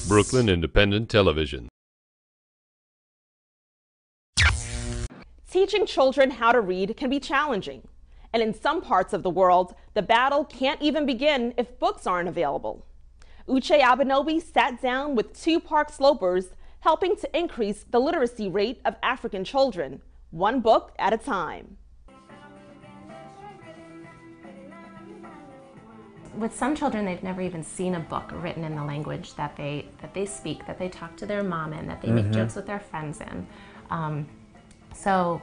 Brooklyn Independent Television. Teaching children how to read can be challenging, and in some parts of the world, the battle can't even begin if books aren't available. Uche Abenobi sat down with two Park Slopers, helping to increase the literacy rate of African children, one book at a time. With some children, they've never even seen a book written in the language that they speak, that they talk to their mom in, that they make jokes with their friends in. So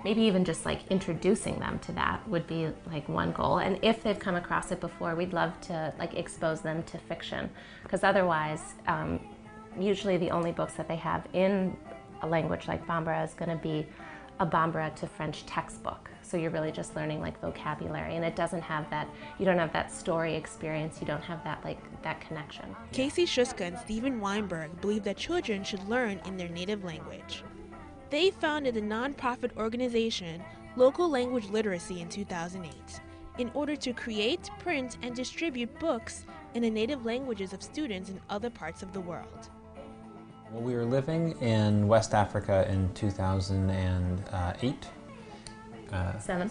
maybe even just like introducing them to that would be like one goal. And if they've come across it before, we'd love to like expose them to fiction, because otherwise, usually the only books that they have in a language like Bambara is going to be a Bambara to French textbook. So you're really just learning like vocabulary, and it doesn't have that, you don't have that story experience, you don't have that that connection. Casey Shuska and Steven Weinberg believe that children should learn in their native language. They founded the nonprofit organization Local Language Literacy in 2008 in order to create, print, and distribute books in the native languages of students in other parts of the world. Well, we were living in West Africa in 2008. Seven.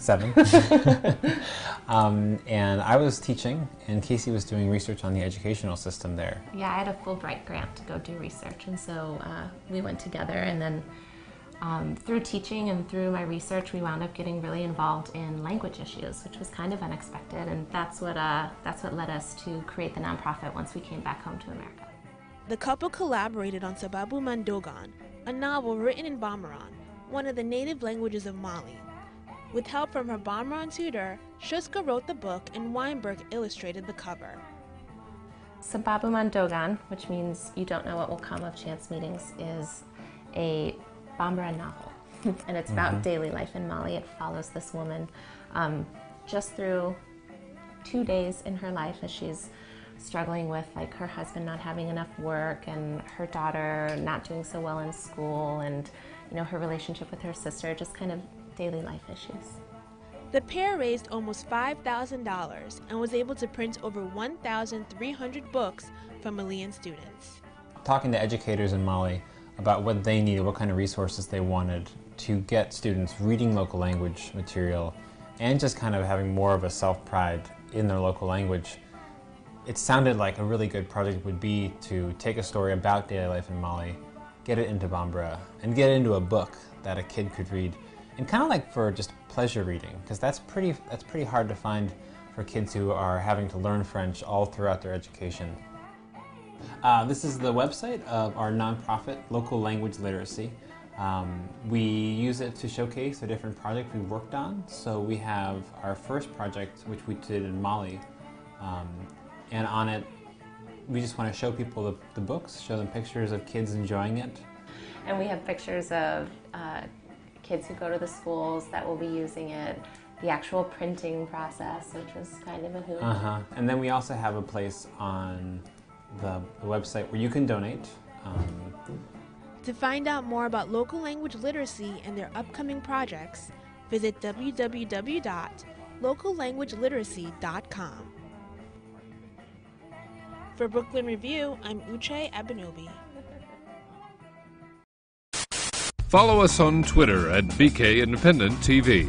And I was teaching, and Casey was doing research on the educational system there. Yeah, I had a Fulbright grant to go do research, and so we went together, and then through teaching and through my research, we wound up getting really involved in language issues, which was kind of unexpected, and that's what led us to create the nonprofit once we came back home to America. The couple collaborated on Sababu Mandogan, a novel written in Bambara, one of the native languages of Mali. With help from her Bambara tutor, Shuska wrote the book and Weinberg illustrated the cover. Sababu Mandogan, which means you don't know what will come of chance meetings, is a Bambara novel, and it's about daily life in Mali. It follows this woman just through 2 days in her life as she's struggling with like her husband not having enough work and her daughter not doing so well in school, and her relationship with her sister, just kind of daily life issues. The pair raised almost $5,000 and was able to print over 1,300 books for Malian students. Talking to educators in Mali about what they needed, what kind of resources they wanted to get students reading local language material and just kind of having more of a self-pride in their local language, it sounded like a really good project would be to take a story about daily life in Mali, get it into Bambara, and get it into a book that a kid could read, and kind of like for just pleasure reading, because that's pretty hard to find for kids who are having to learn French all throughout their education. This is the website of our nonprofit, Local Language Literacy. We use it to showcase the different projects we've worked on. So we have our first project, which we did in Mali, and on it, we just want to show people the books, show them pictures of kids enjoying it. And we have pictures of kids who go to the schools that will be using it, the actual printing process, which was kind of a hoot. And then we also have a place on the website where you can donate. To find out more about local language literacy and their upcoming projects, visit www.locallanguageliteracy.com. For Brooklyn Review, I'm Uche Abenobi. Follow us on Twitter at BK Independent TV.